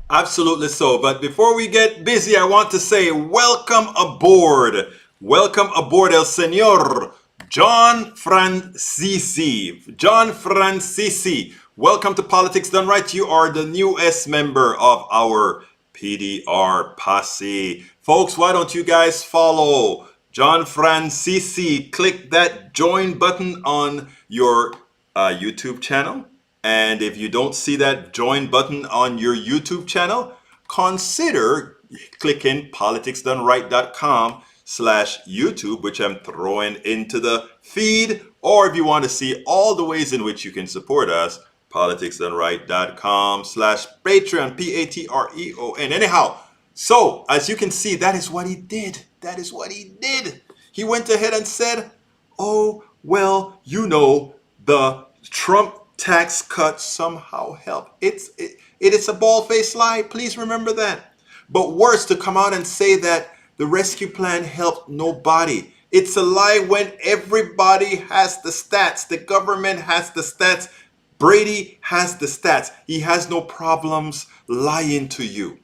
Absolutely so. But before we get busy, I want to say welcome aboard. Welcome aboard, El Señor John Francisi. John Francisi, welcome to Politics Done Right. You are the newest member of our PDR posse. Folks, why don't you guys follow John Francisi? Click that join button on your YouTube channel. And if you don't see that join button on your YouTube channel, consider clicking politicsdoneright.com/YouTube, which I'm throwing into the feed. Or if you want to see all the ways in which you can support us, politicsdoneright.com/Patreon, Patreon. Anyhow, so as you can see, that is what he did. That is what he did. He went ahead and said, oh, well, the Trump tax cut somehow helped. It is a bald-faced lie. Please remember that. But worse, to come out and say that the rescue plan helped nobody. It's a lie when everybody has the stats. The government has the stats. Brady has the stats. He has no problems lying to you.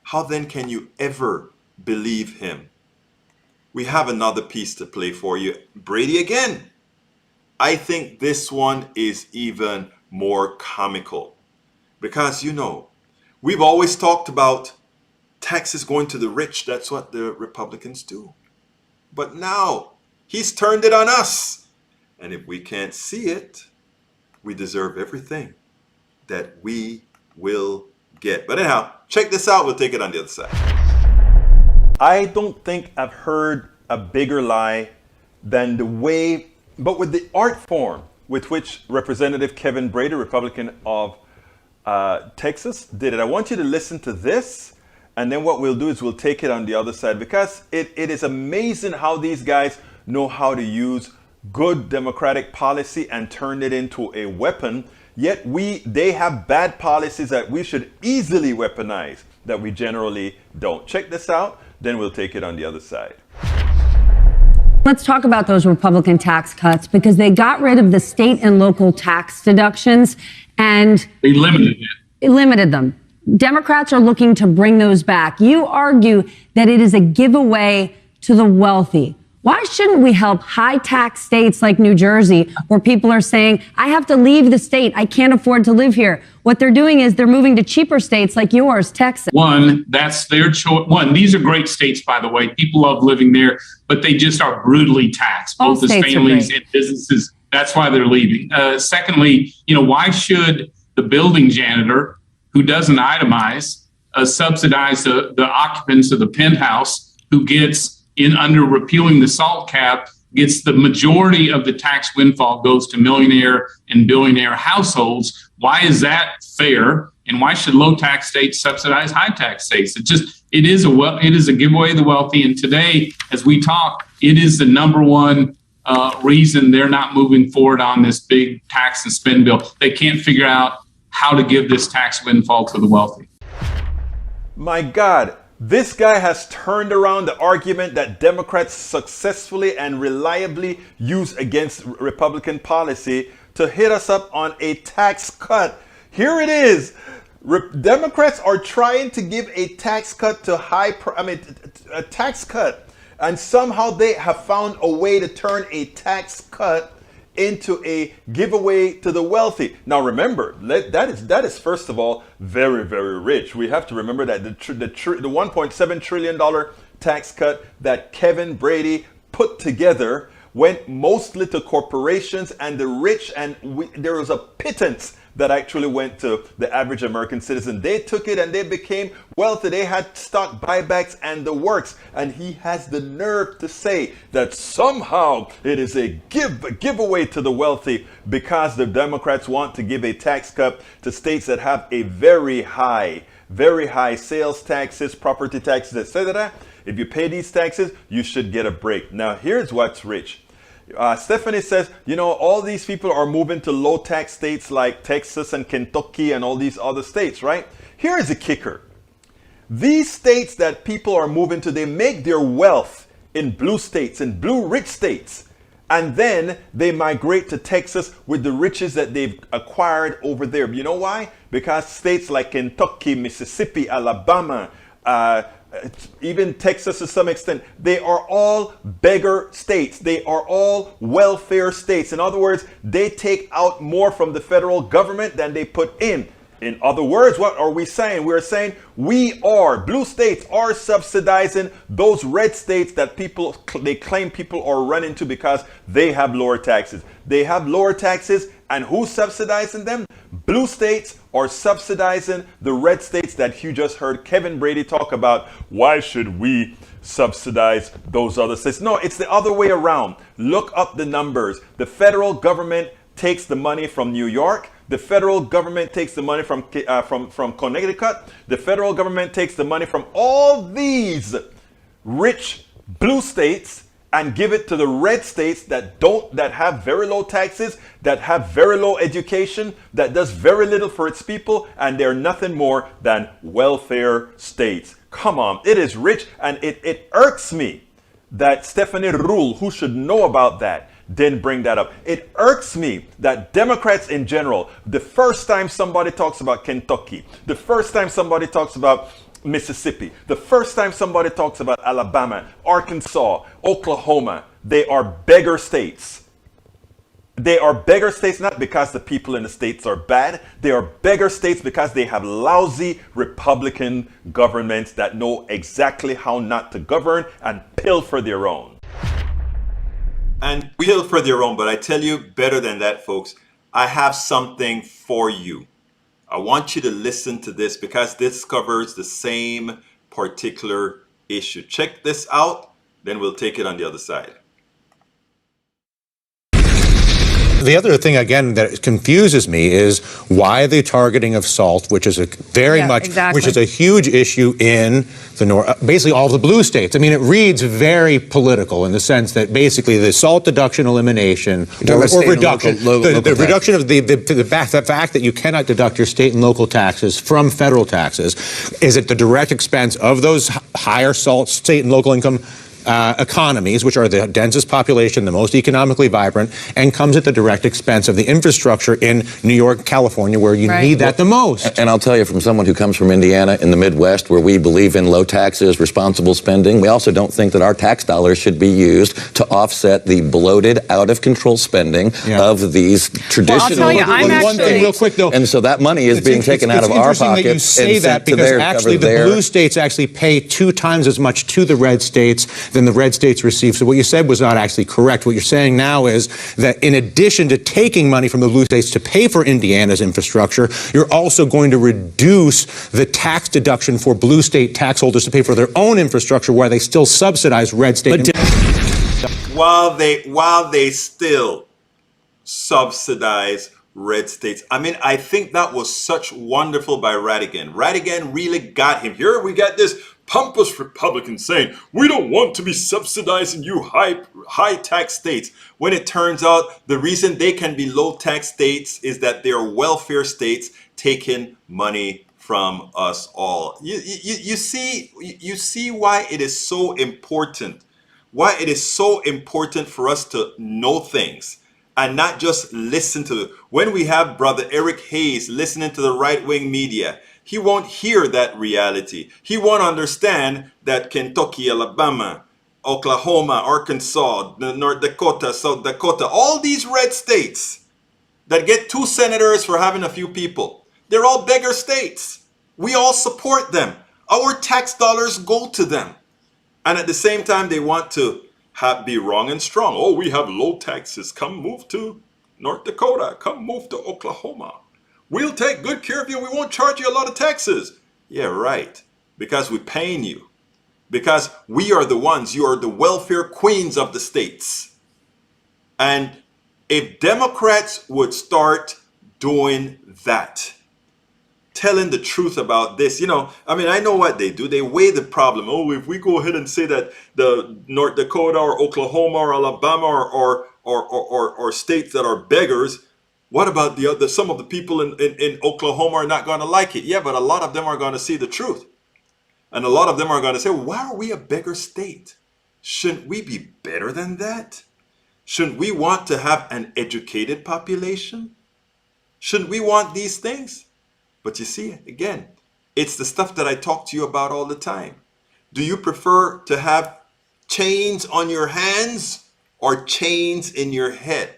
How then can you ever believe him? We have another piece to play for you. Brady again. I think this one is even more comical because, we've always talked about taxes going to the rich. That's what the Republicans do. But now he's turned it on us. And if we can't see it, we deserve everything that we will get. But anyhow, check this out. We'll take it on the other side. I don't think I've heard a bigger lie than but with the art form with which Representative Kevin Brady, Republican of Texas, did it. I want you to listen to this, and then what we'll do is we'll take it on the other side, because it is amazing how these guys know how to use good democratic policy and turned it into a weapon, yet they have bad policies that we should easily weaponize that we generally don't. Check this out, then we'll take it on the other side. Let's talk about those Republican tax cuts, because they got rid of the state and local tax deductions and They limited them. Democrats are looking to bring those back. You argue that it is a giveaway to the wealthy. Why shouldn't we help high tax states like New Jersey, where people are saying, I have to leave the state, I can't afford to live here? What they're doing is they're moving to cheaper states like yours, Texas. One, that's their choice. One, these are great states, by the way. People love living there, but they just are brutally taxed, All both as states are families great. and businesses. That's why they're leaving. Secondly, why should the building janitor who doesn't itemize subsidize the occupants of the penthouse who gets under repealing the SALT cap, gets the majority of the tax windfall goes to millionaire and billionaire households? Why is that fair? And why should low tax states subsidize high tax states? It is a giveaway to the wealthy. And today, as we talk, it is the number one reason they're not moving forward on this big tax and spend bill. They can't figure out how to give this tax windfall to the wealthy. My God, this guy has turned around the argument that Democrats successfully and reliably use against Republican policy to hit us up on a tax cut. Here it is. Democrats are trying to give a tax cut to a tax cut, and somehow they have found a way to turn a tax cut into a giveaway to the wealthy. Now remember, that is first of all very, very rich. We have to remember that the $1.7 trillion tax cut that Kevin Brady put together went mostly to corporations and the rich, and there was a pittance that actually went to the average American citizen. They took it and they became wealthy. They had stock buybacks and the works. And he has the nerve to say that somehow it is a giveaway to the wealthy because the Democrats want to give a tax cut to states that have a very high sales taxes, property taxes, etc. If you pay these taxes, you should get a break. Now, here's what's rich. Stephanie says, all these people are moving to low tax states like Texas and Kentucky and all these other states, right? Here's the kicker. These states that people are moving to, they make their wealth in blue states, in blue rich states. And then they migrate to Texas with the riches that they've acquired over there. You know why? Because states like Kentucky, Mississippi, Alabama, even Texas to some extent, they are all beggar states. They are all welfare states. In other words, they take out more from the federal government than they put in. In other words, what are we saying? We're saying blue states are subsidizing those red states that they claim people are running to because they have lower taxes. They have lower taxes, and who's subsidizing them? Blue states are subsidizing the red states that you just heard Kevin Brady talk about. Why should we subsidize those other states? No, it's the other way around. Look up the numbers. The federal government takes the money from New York. The federal government takes the money from Connecticut. The federal government takes the money from all these rich blue states and give it to the red states that have very low taxes, that have very low education, that does very little for its people, and they're nothing more than welfare states. Come on, it is rich, and it irks me that Stephanie Rule, who should know about that, didn't bring that up. It irks me that Democrats in general, the first time somebody talks about Kentucky, the first time somebody talks about Mississippi, the first time somebody talks about Alabama, Arkansas, Oklahoma, they are beggar states. They are beggar states not because the people in the states are bad. They are beggar states because they have lousy Republican governments that know exactly how not to govern and pilfer their own. And pilfer their own, but I tell you, better than that, folks, I have something for you. I want you to listen to this because this covers the same particular issue. Check this out, then we'll take it on the other side. The other thing, again, that confuses me is why the targeting of salt, which is a which is a huge issue in the north, basically all of the blue states. I mean, it reads very political in the sense that basically the salt deduction elimination or reduction, the reduction of the fact that you cannot deduct your state and local taxes from federal taxes is at the direct expense of those higher salt state and local income economies, which are the densest population, the most economically vibrant, and comes at the direct expense of the infrastructure in New York, California, where you need that the most. And I'll tell you, from someone who comes from Indiana in the Midwest, where we believe in low taxes, responsible spending, we also don't think that our tax dollars should be used to offset the bloated, out-of-control spending of these traditional... Well, I'll tell you, one thing real quick, though. And so that money is being taken out of our pocket that you say that because actually the blue states actually pay 2 times as much to the red states than the red states receive. So what you said was not actually correct. What you're saying now is that in addition to taking money from the blue states to pay for Indiana's infrastructure, you're also going to reduce the tax deduction for blue state tax holders to pay for their own infrastructure while they still subsidize red state. While they still subsidize red states. I mean, I think that was such wonderful by Radigan. Radigan really got him. Here we got this pompous Republican saying, we don't want to be subsidizing you high tax states. When it turns out the reason they can be low tax states is that they're welfare states taking money from us all. You see why it is so important. Why it is so important for us to know things and not just listen to. When we have Brother Eric Hayes listening to the right-wing media, he won't hear that reality. He won't understand that Kentucky, Alabama, Oklahoma, Arkansas, North Dakota, South Dakota, all these red states that get 2 senators for having a few people, they're all beggar states. We all support them. Our tax dollars go to them. And at the same time, they want to be wrong and strong. Oh, we have low taxes. Come move to North Dakota. Come move to Oklahoma. We'll take good care of you. We won't charge you a lot of taxes. Yeah, right. Because we're paying you. Because we are the ones. You are the welfare queens of the states. And if Democrats would start doing that, telling the truth about this, I mean, I know what they do. They weigh the problem. Oh, if we go ahead and say that the North Dakota or Oklahoma or Alabama or states that are beggars, what about some of the people in Oklahoma are not going to like it? Yeah, but a lot of them are going to see the truth. And a lot of them are going to say, why are we a beggar state? Shouldn't we be better than that? Shouldn't we want to have an educated population? Shouldn't we want these things? But you see, again, it's the stuff that I talk to you about all the time. Do you prefer to have chains on your hands or chains in your head?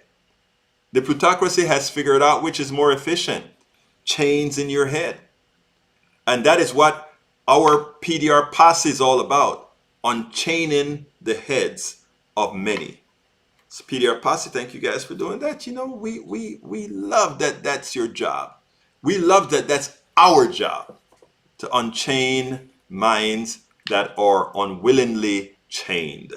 The plutocracy has figured out which is more efficient. Chains in your head. And that is what our PDR posse is all about. Unchaining the heads of many. So PDR posse, thank you guys for doing that. We love that that's your job. We love that that's our job. To unchain minds that are unwillingly chained.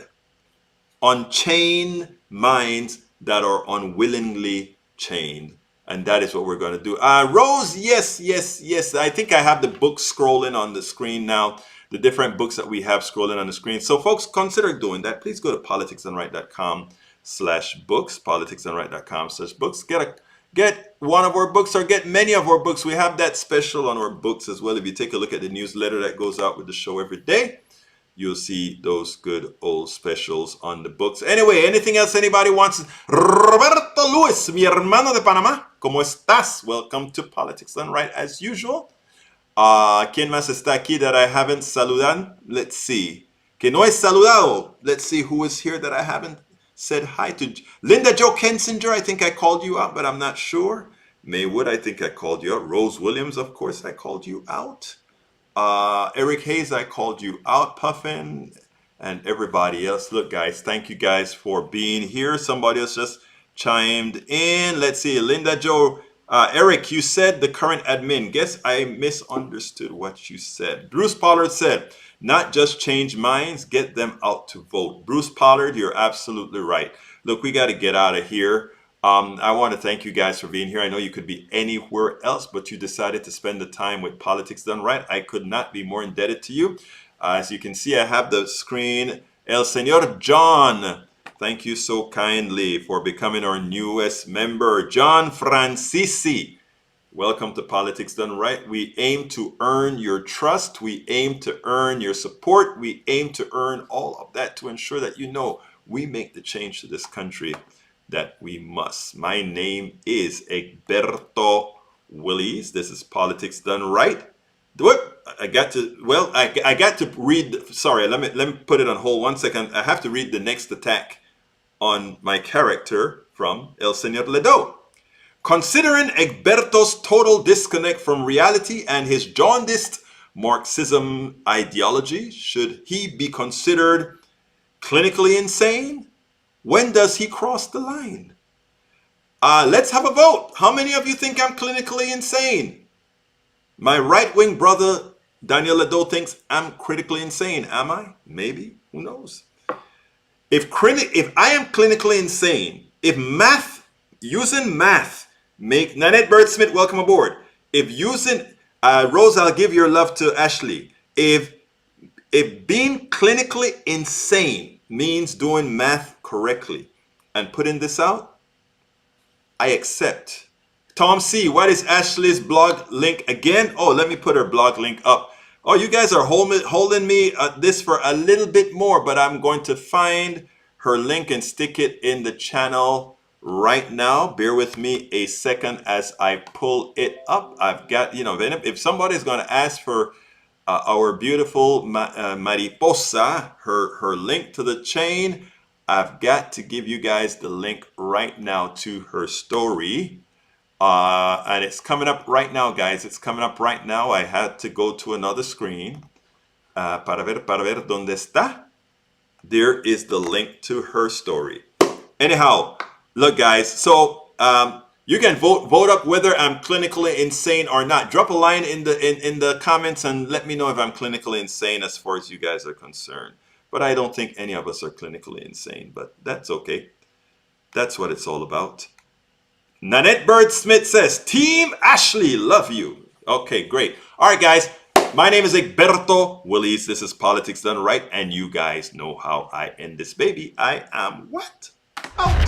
Unchain minds that are unwillingly chained. And that is what we're going to do. Rose, yes. I think I have the books scrolling on the screen now. The different books that we have scrolling on the screen. So folks, consider doing that. Please go to politicsandright.com/books. Politicsandright.com/books. Get one of our books or get many of our books. We have that special on our books as well. If you take a look at the newsletter that goes out with the show every day, you'll see those good old specials on the books. Anyway, anything else anybody wants? Roberto Luis, mi hermano de Panamá, ¿cómo estás? Welcome to Politics Done Right as usual. ¿Quién más está aquí that I haven't saludado? Let's see. Que no he saludado. Let's see who is here that I haven't said hi to. Linda Jo Kensinger, I think I called you out, but I'm not sure. Maywood, I think I called you out. Rose Williams, of course, I called you out. Eric Hayes, I called you out. Puffin and everybody else. Look, guys, thank you guys for being here. Somebody else just chimed in. Let's see. Linda Jo. Eric, you said the current admin. Guess I misunderstood what you said. Bruce Pollard said, not just change minds, get them out to vote. Bruce Pollard, you're absolutely right. Look, we got to get out of here. I want to thank you guys for being here. I know you could be anywhere else, but you decided to spend the time with Politics Done Right. I could not be more indebted to you. As you can see, I have the screen. El Señor John, thank you so kindly for becoming our newest member. John Francisi, welcome to Politics Done Right. We aim to earn your trust. We aim to earn your support. We aim to earn all of that to ensure that you know we make the change to this country that we must. My name is Egberto Willies. This is Politics Done Right. I got to read. Sorry, let me put it on hold 1 second. I have to read the next attack on my character from El Señor Ledo. Considering Egberto's total disconnect from reality and his jaundiced Marxism ideology, should he be considered clinically insane? When does he cross the line? Let's have a vote. How many of you think I'm clinically insane? My right-wing brother, Daniel Ledo, thinks I'm critically insane. Am I? Maybe. Who knows? If I am clinically insane, if using math make... Nanette Bird-Smith, welcome aboard. If using... Rose, I'll give your love to Ashley. If being clinically insane means doing math correctly and putting this out, I accept. Tom C., what is Ashley's blog link again? Oh, let me put her blog link up. Oh, you guys are holding me this for a little bit more, but I'm going to find her link and stick it in the channel right now. Bear with me a second as I pull it up. I've got, if somebody's going to ask for our beautiful Mariposa, her link to the chain, I've got to give you guys the link right now to her story. And it's coming up right now, guys. It's coming up right now. I had to go to another screen. Para ver dónde está. There is the link to her story. Anyhow, look, guys. So you can vote up whether I'm clinically insane or not. Drop a line in the comments and let me know if I'm clinically insane as far as you guys are concerned. But I don't think any of us are clinically insane. But that's okay. That's what it's all about. Nanette Bird-Smith says, Team Ashley, love you. Okay, great. All right, guys. My name is Egberto Willies. This is Politics Done Right. And you guys know how I end this baby. I am what? Out.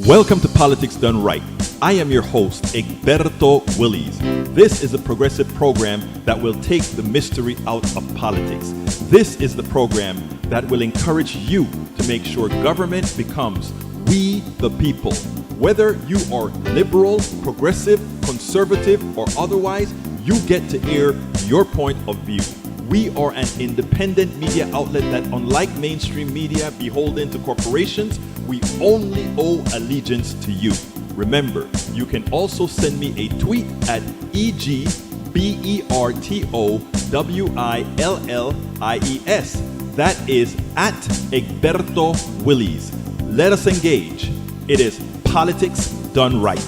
Welcome to Politics Done Right. I am your host, Egberto Willies. This is a progressive program that will take the mystery out of politics. This is the program that will encourage you to make sure government becomes we the people. Whether you are liberal, progressive, conservative, or otherwise, you get to air your point of view. We are an independent media outlet that, unlike mainstream media beholden to corporations, we only owe allegiance to you. Remember, you can also send me a tweet at EGBERTOWILLIES. That is at Egberto Willies. Let us engage. It is Politics Done Right.